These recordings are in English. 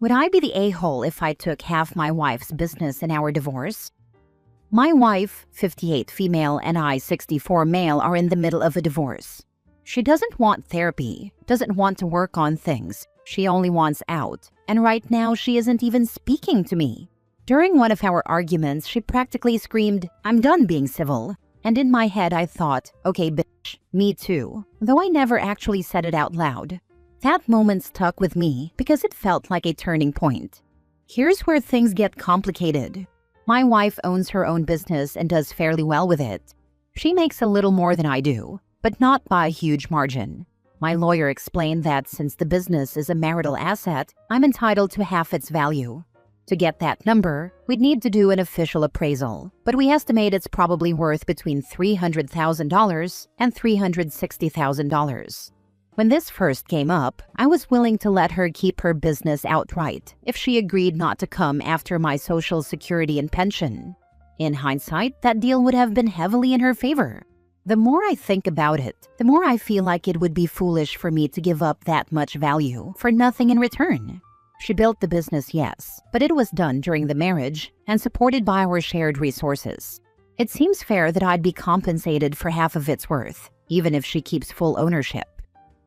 Would I be the a-hole if I took half my wife's business in our divorce? My wife, 58 female, and I, 64 male, are in the middle of a divorce. She doesn't want therapy, doesn't want to work on things. She only wants out, and right now she isn't even speaking to me. During one of our arguments, she practically screamed, "I'm done being civil." And in my head I thought, okay bitch, me too, though I never actually said it out loud. That moment stuck with me because it felt like a turning point. Here's where things get complicated. My wife owns her own business and does fairly well with it. She makes a little more than I do, but not by a huge margin. My lawyer explained that since the business is a marital asset, I'm entitled to half its value. To get that number, we'd need to do an official appraisal, but we estimate it's probably worth between $300,000 and $360,000. When this first came up, I was willing to let her keep her business outright if she agreed not to come after my Social Security and pension. In hindsight, that deal would have been heavily in her favor. The more I think about it, the more I feel like it would be foolish for me to give up that much value for nothing in return. She built the business, yes, but it was done during the marriage and supported by our shared resources. It seems fair that I'd be compensated for half of its worth, even if she keeps full ownership.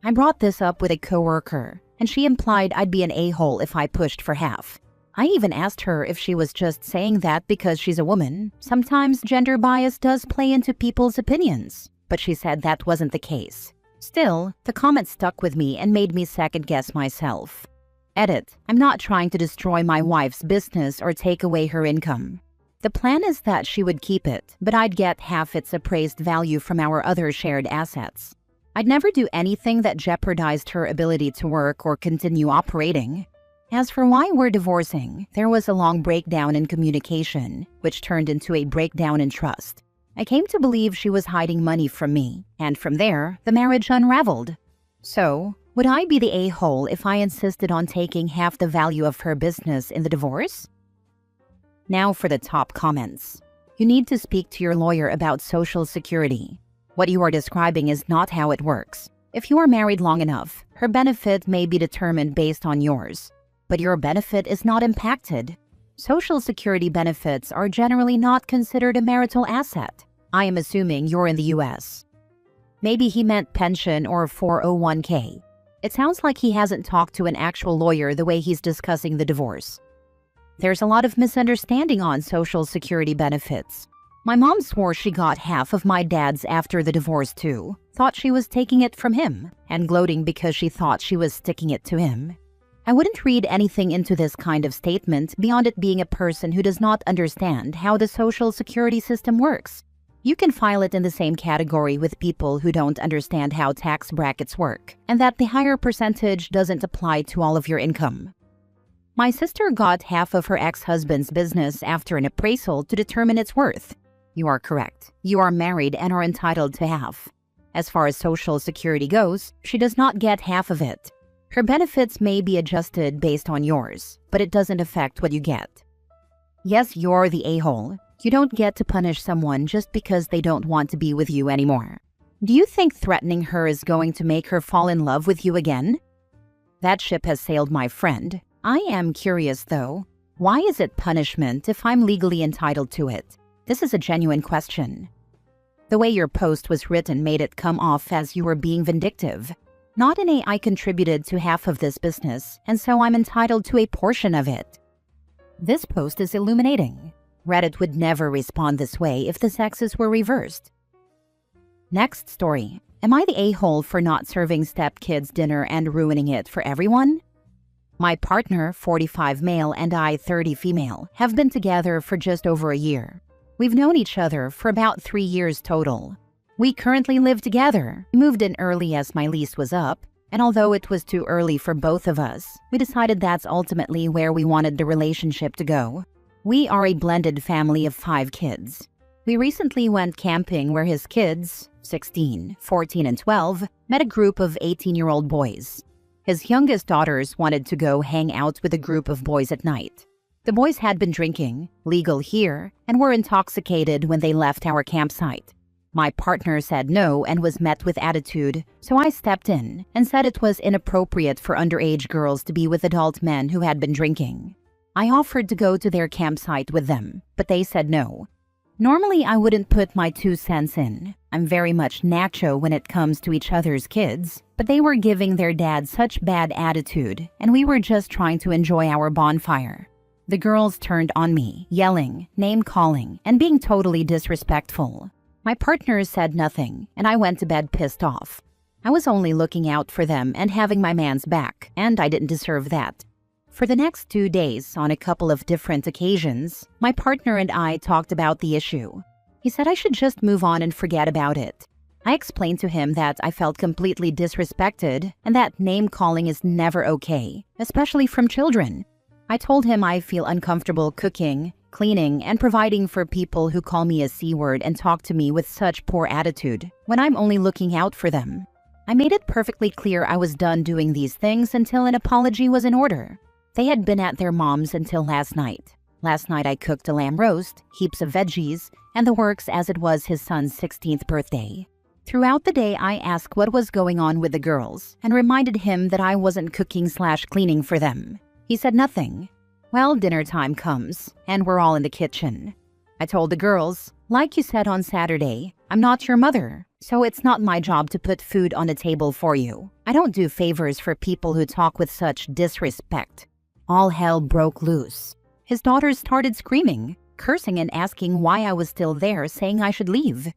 I brought this up with a coworker, and she implied I'd be an a-hole if I pushed for half. I even asked her if she was just saying that because she's a woman. Sometimes gender bias does play into people's opinions, but she said that wasn't the case. Still, the comment stuck with me and made me second-guess myself. Edit: I'm not trying to destroy my wife's business or take away her income. The plan is that she would keep it, but I'd get half its appraised value from our other shared assets. I'd never do anything that jeopardized her ability to work or continue operating. As for why we're divorcing, there was a long breakdown in communication, which turned into a breakdown in trust. I came to believe she was hiding money from me, and from there, the marriage unraveled. So, would I be the a-hole if I insisted on taking half the value of her business in the divorce? Now for the top comments. You need to speak to your lawyer about Social Security. What you are describing is not how it works. If you are married long enough, her benefit may be determined based on yours, but your benefit is not impacted. Social Security benefits are generally not considered a marital asset. I am assuming you're in the US. Maybe he meant pension or 401k. It sounds like he hasn't talked to an actual lawyer the way he's discussing the divorce. There's a lot of misunderstanding on Social Security benefits. My mom swore she got half of my dad's after the divorce too, thought she was taking it from him, and gloating because she thought she was sticking it to him. I wouldn't read anything into this kind of statement beyond it being a person who does not understand how the Social Security system works. You can file it in the same category with people who don't understand how tax brackets work, and that the higher percentage doesn't apply to all of your income. My sister got half of her ex-husband's business after an appraisal to determine its worth. You are correct. You are married and are entitled to half. As far as Social Security goes, she does not get half of it. Her benefits may be adjusted based on yours, but it doesn't affect what you get. Yes, you're the a-hole. You don't get to punish someone just because they don't want to be with you anymore. Do you think threatening her is going to make her fall in love with you again? That ship has sailed, my friend. I am curious, though. Why is it punishment if I'm legally entitled to it? This is a genuine question. The way your post was written made it come off as you were being vindictive. Not in a "I contributed to half of this business, and so I'm entitled to a portion of it." This post is illuminating. Reddit would never respond this way if the sexes were reversed. Next story. Am I the a-hole for not serving stepkids dinner and ruining it for everyone? My partner, 45 male, and I, 30 female, have been together for just over a year. We've known each other for about 3 years total. We currently live together. We moved in early as my lease was up, and although it was too early for both of us, we decided that's ultimately where we wanted the relationship to go. We are a blended family of 5 kids. We recently went camping where his kids, 16, 14, and 12, met a group of 18-year-old boys. His youngest daughters wanted to go hang out with a group of boys at night. The boys had been drinking, legal here, and were intoxicated when they left our campsite. My partner said no and was met with attitude, so I stepped in and said it was inappropriate for underage girls to be with adult men who had been drinking. I offered to go to their campsite with them, but they said no. Normally, I wouldn't put my 2 cents in. I'm very much nacho when it comes to each other's kids, but they were giving their dad such bad attitude, and we were just trying to enjoy our bonfire. The girls turned on me, yelling, name-calling, and being totally disrespectful. My partner said nothing, and I went to bed pissed off. I was only looking out for them and having my man's back, and I didn't deserve that. For the next 2 days, on a couple of different occasions, my partner and I talked about the issue. He said I should just move on and forget about it. I explained to him that I felt completely disrespected and that name-calling is never okay, especially from children. I told him I feel uncomfortable cooking, cleaning, and providing for people who call me a C-word and talk to me with such poor attitude when I'm only looking out for them. I made it perfectly clear I was done doing these things until an apology was in order. They had been at their mom's until last night. Last night I cooked a lamb roast, heaps of veggies, and the works as it was his son's 16th birthday. Throughout the day, I asked what was going on with the girls and reminded him that I wasn't cooking/cleaning for them. He said nothing. Well, dinner time comes, and we're all in the kitchen. I told the girls, like you said on Saturday, I'm not your mother, so it's not my job to put food on the table for you. I don't do favors for people who talk with such disrespect. All hell broke loose. His daughters started screaming, cursing and asking why I was still there, saying I should leave.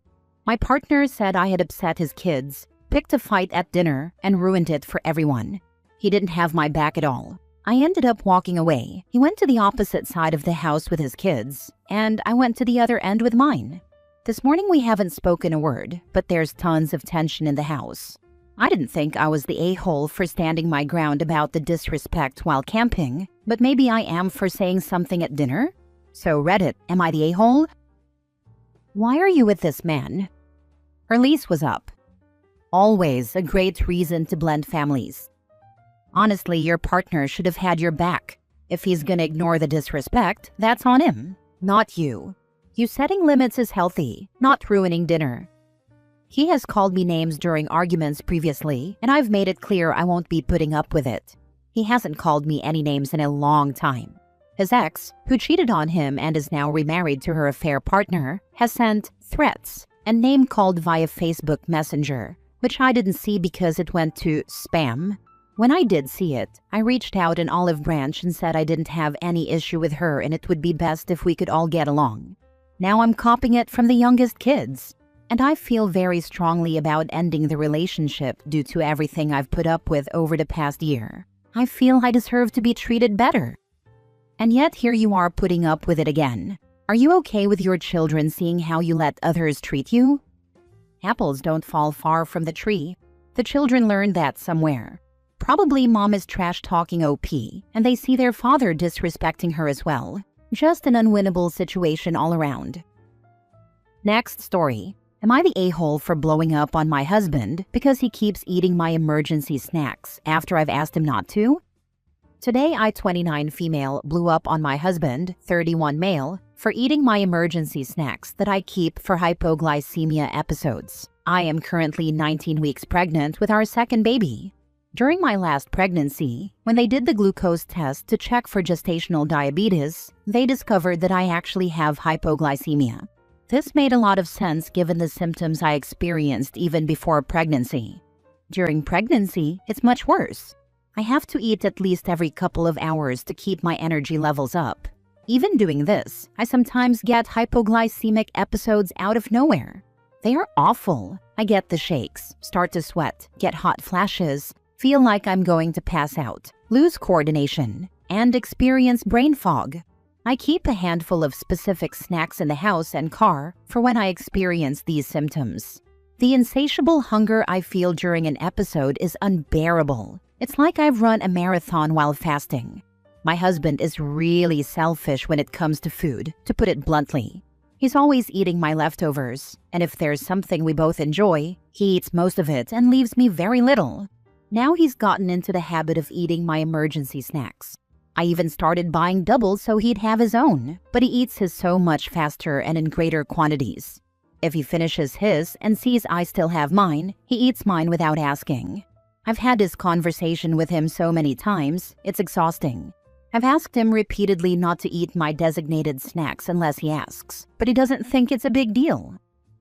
My partner said I had upset his kids, picked a fight at dinner, and ruined it for everyone. He didn't have my back at all. I ended up walking away. He went to the opposite side of the house with his kids, and I went to the other end with mine. This morning we haven't spoken a word, but there's tons of tension in the house. I didn't think I was the a-hole for standing my ground about the disrespect while camping, but maybe I am for saying something at dinner? So Reddit, am I the a-hole? Why are you with this man? Her lease was up. Always a great reason to blend families. Honestly, your partner should have had your back. If he's gonna ignore the disrespect, that's on him, not you. You setting limits is healthy, not ruining dinner. He has called me names during arguments previously, and I've made it clear I won't be putting up with it. He hasn't called me any names in a long time. His ex, who cheated on him and is now remarried to her affair partner, has sent threats and name-called via Facebook Messenger, which I didn't see because it went to spam. When I did see it, I reached out an olive branch and said I didn't have any issue with her and it would be best if we could all get along. Now I'm copying it from the youngest kids. And I feel very strongly about ending the relationship due to everything I've put up with over the past year. I feel I deserve to be treated better. And yet here you are putting up with it again. Are you okay with your children seeing how you let others treat you? Apples don't fall far from the tree. The children learned that somewhere. Probably mom is trash-talking OP, and they see their father disrespecting her as well. Just an unwinnable situation all around. Next story. Am I the a-hole for blowing up on my husband because he keeps eating my emergency snacks after I've asked him not to? Today, I, 29 female, blew up on my husband, 31 male, for eating my emergency snacks that I keep for hypoglycemia episodes. I am currently 19 weeks pregnant with our second baby. During my last pregnancy, when they did the glucose test to check for gestational diabetes, they discovered that I actually have hypoglycemia. This made a lot of sense given the symptoms I experienced even before pregnancy. During pregnancy, it's much worse. I have to eat at least every couple of hours to keep my energy levels up. Even doing this, I sometimes get hypoglycemic episodes out of nowhere. They are awful. I get the shakes, start to sweat, get hot flashes, feel like I'm going to pass out, lose coordination, and experience brain fog. I keep a handful of specific snacks in the house and car for when I experience these symptoms. The insatiable hunger I feel during an episode is unbearable. It's like I've run a marathon while fasting. My husband is really selfish when it comes to food, to put it bluntly. He's always eating my leftovers, and if there's something we both enjoy, he eats most of it and leaves me very little. Now he's gotten into the habit of eating my emergency snacks. I even started buying double so he'd have his own, but he eats his so much faster and in greater quantities. If he finishes his and sees I still have mine, he eats mine without asking. I've had this conversation with him so many times, it's exhausting. I've asked him repeatedly not to eat my designated snacks unless he asks, but he doesn't think it's a big deal.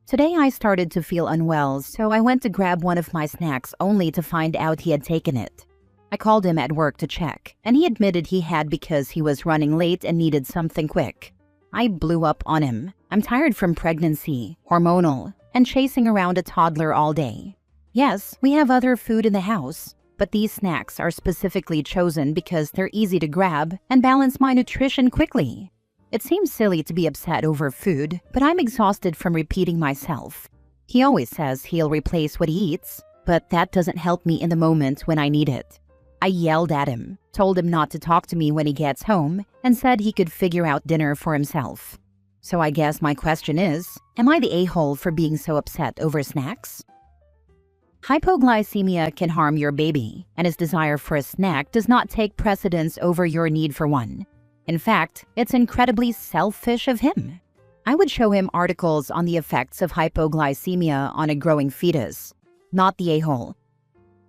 Today I started to feel unwell, so I went to grab one of my snacks only to find out he had taken it. I called him at work to check, and he admitted he had because he was running late and needed something quick. I blew up on him. I'm tired from pregnancy, hormonal, and chasing around a toddler all day. Yes, we have other food in the house, but these snacks are specifically chosen because they're easy to grab and balance my nutrition quickly. It seems silly to be upset over food, but I'm exhausted from repeating myself. He always says he'll replace what he eats, but that doesn't help me in the moment when I need it. I yelled at him, told him not to talk to me when he gets home, and said he could figure out dinner for himself. So I guess my question is, am I the a-hole for being so upset over snacks? Hypoglycemia can harm your baby, and his desire for a snack does not take precedence over your need for one. In fact, it's incredibly selfish of him. I would show him articles on the effects of hypoglycemia on a growing fetus, not the a-hole.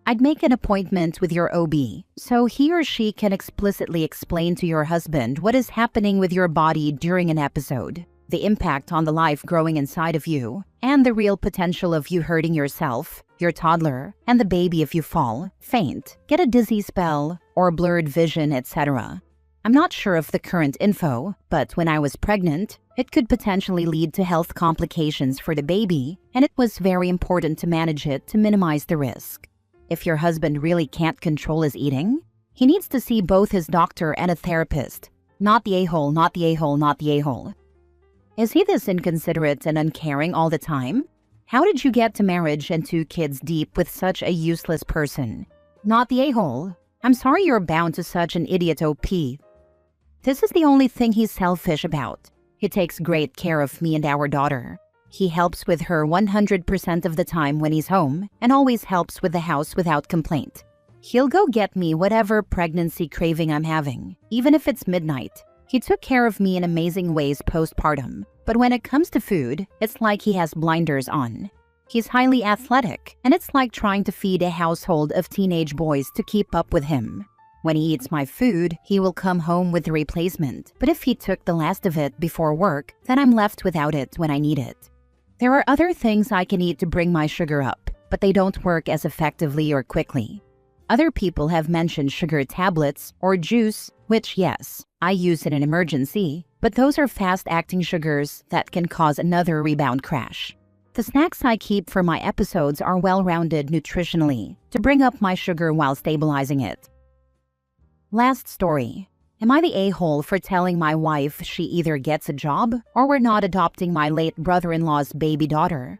I'd make an appointment with your OB so he or she can explicitly explain to your husband what is happening with your body during an episode, the impact on the life growing inside of you, and the real potential of you hurting yourself, your toddler, and the baby if you fall, faint, get a dizzy spell, or blurred vision, etc. I'm not sure of the current info, but when I was pregnant, it could potentially lead to health complications for the baby, and it was very important to manage it to minimize the risk. If your husband really can't control his eating, he needs to see both his doctor and a therapist. Not the a-hole, not the a-hole, not the a-hole. Is he this inconsiderate and uncaring all the time? How did you get to marriage and 2 kids deep with such a useless person? Not the a-hole. I'm sorry you're bound to such an idiot OP. This is the only thing he's selfish about. He takes great care of me and our daughter. He helps with her 100% of the time when he's home and always helps with the house without complaint. He'll go get me whatever pregnancy craving I'm having, even if it's midnight. He took care of me in amazing ways postpartum, but when it comes to food, it's like he has blinders on. He's highly athletic, and it's like trying to feed a household of teenage boys to keep up with him. When he eats my food, he will come home with the replacement, but if he took the last of it before work, then I'm left without it when I need it. There are other things I can eat to bring my sugar up, but they don't work as effectively or quickly. Other people have mentioned sugar tablets or juice, which yes, I use in an emergency, but those are fast-acting sugars that can cause another rebound crash. The snacks I keep for my episodes are well-rounded nutritionally to bring up my sugar while stabilizing it. Last story. Am I the a-hole for telling my wife she either gets a job or we're not adopting my late brother-in-law's baby daughter?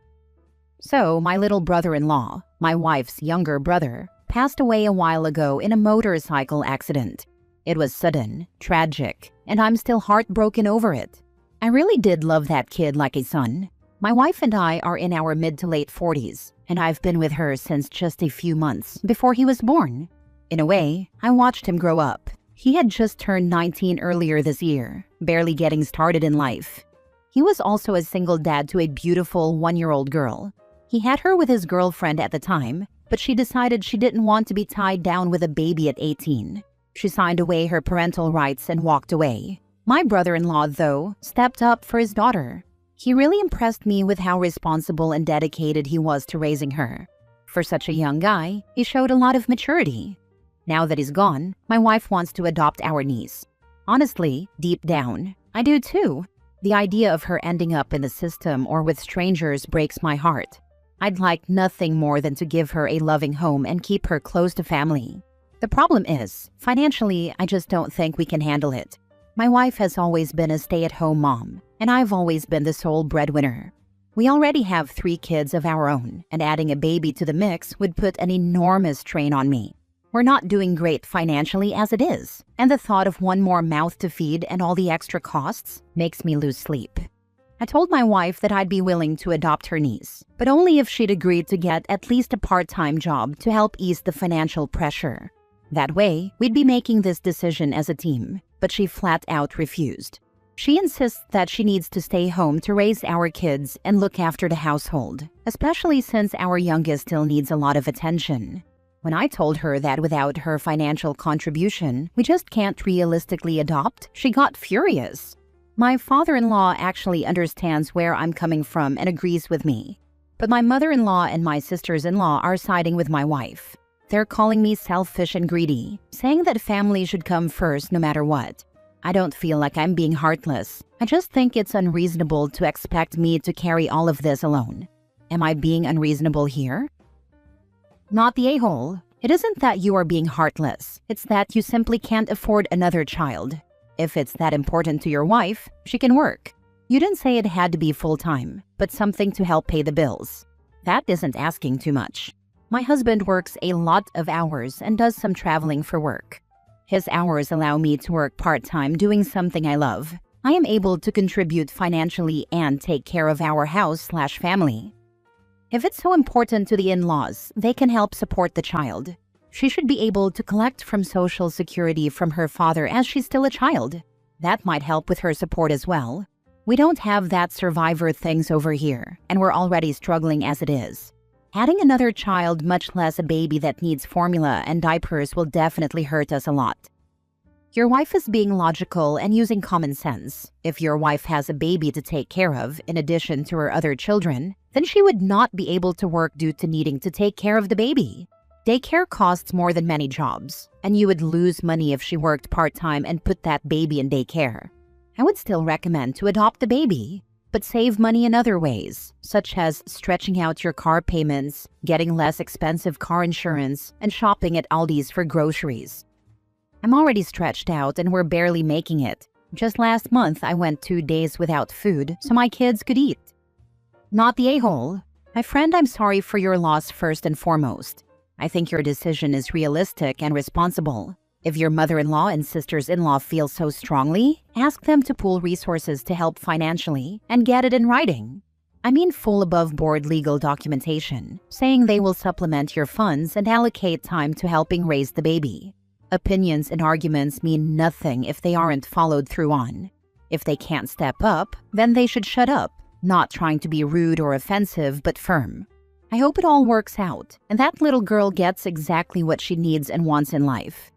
So, my little brother-in-law, my wife's younger brother, passed away a while ago in a motorcycle accident. It was sudden, tragic, and I'm still heartbroken over it. I really did love that kid like a son. My wife and I are in our mid to late 40s, and I've been with her since just a few months before he was born. In a way, I watched him grow up. He had just turned 19 earlier this year, barely getting started in life. He was also a single dad to a beautiful 1-year-old girl. He had her with his girlfriend at the time, but she decided she didn't want to be tied down with a baby at 18. She signed away her parental rights and walked away. My brother-in-law, though, stepped up for his daughter. He really impressed me with how responsible and dedicated he was to raising her. For such a young guy, he showed a lot of maturity. Now that he's gone, my wife wants to adopt our niece. Honestly, deep down, I do too. The idea of her ending up in the system or with strangers breaks my heart. I'd like nothing more than to give her a loving home and keep her close to family. The problem is, financially, I just don't think we can handle it. My wife has always been a stay-at-home mom, and I've always been the sole breadwinner. We already have 3 kids of our own, and adding a baby to the mix would put an enormous strain on me. We're not doing great financially as it is, and the thought of one more mouth to feed and all the extra costs makes me lose sleep. I told my wife that I'd be willing to adopt her niece, but only if she'd agreed to get at least a part-time job to help ease the financial pressure. That way, we'd be making this decision as a team, but she flat out refused. She insists that she needs to stay home to raise our kids and look after the household, especially since our youngest still needs a lot of attention. When I told her that without her financial contribution, we just can't realistically adopt, she got furious. My father-in-law actually understands where I'm coming from and agrees with me. But my mother-in-law and my sisters-in-law are siding with my wife. They're calling me selfish and greedy, saying that family should come first no matter what. I don't feel like I'm being heartless. I just think it's unreasonable to expect me to carry all of this alone. Am I being unreasonable here? Not the a-hole. It isn't that you are being heartless. It's that you simply can't afford another child. If it's that important to your wife, she can work. You didn't say it had to be full-time, but something to help pay the bills. That isn't asking too much. My husband works a lot of hours and does some traveling for work. His hours allow me to work part-time doing something I love. I am able to contribute financially and take care of our house/family. If it's so important to the in-laws, they can help support the child. She should be able to collect from Social Security from her father as she's still a child. That might help with her support as well. We don't have that survivor things over here, and we're already struggling as it is. Adding another child, much less a baby that needs formula and diapers, will definitely hurt us a lot. Your wife is being logical and using common sense. If your wife has a baby to take care of, in addition to her other children, then she would not be able to work due to needing to take care of the baby. Daycare costs more than many jobs, and you would lose money if she worked part-time and put that baby in daycare. I would still recommend to adopt the baby, but save money in other ways, such as stretching out your car payments, getting less expensive car insurance, and shopping at Aldi's for groceries. I'm already stretched out and we're barely making it. Just last month, I went 2 days without food so my kids could eat. Not the a-hole. My friend, I'm sorry for your loss first and foremost. I think your decision is realistic and responsible. If your mother-in-law and sisters-in-law feel so strongly, ask them to pool resources to help financially and get it in writing. I mean full above-board legal documentation, saying they will supplement your funds and allocate time to helping raise the baby. Opinions and arguments mean nothing if they aren't followed through on. If they can't step up, then they should shut up, not trying to be rude or offensive but firm. I hope it all works out, and that little girl gets exactly what she needs and wants in life.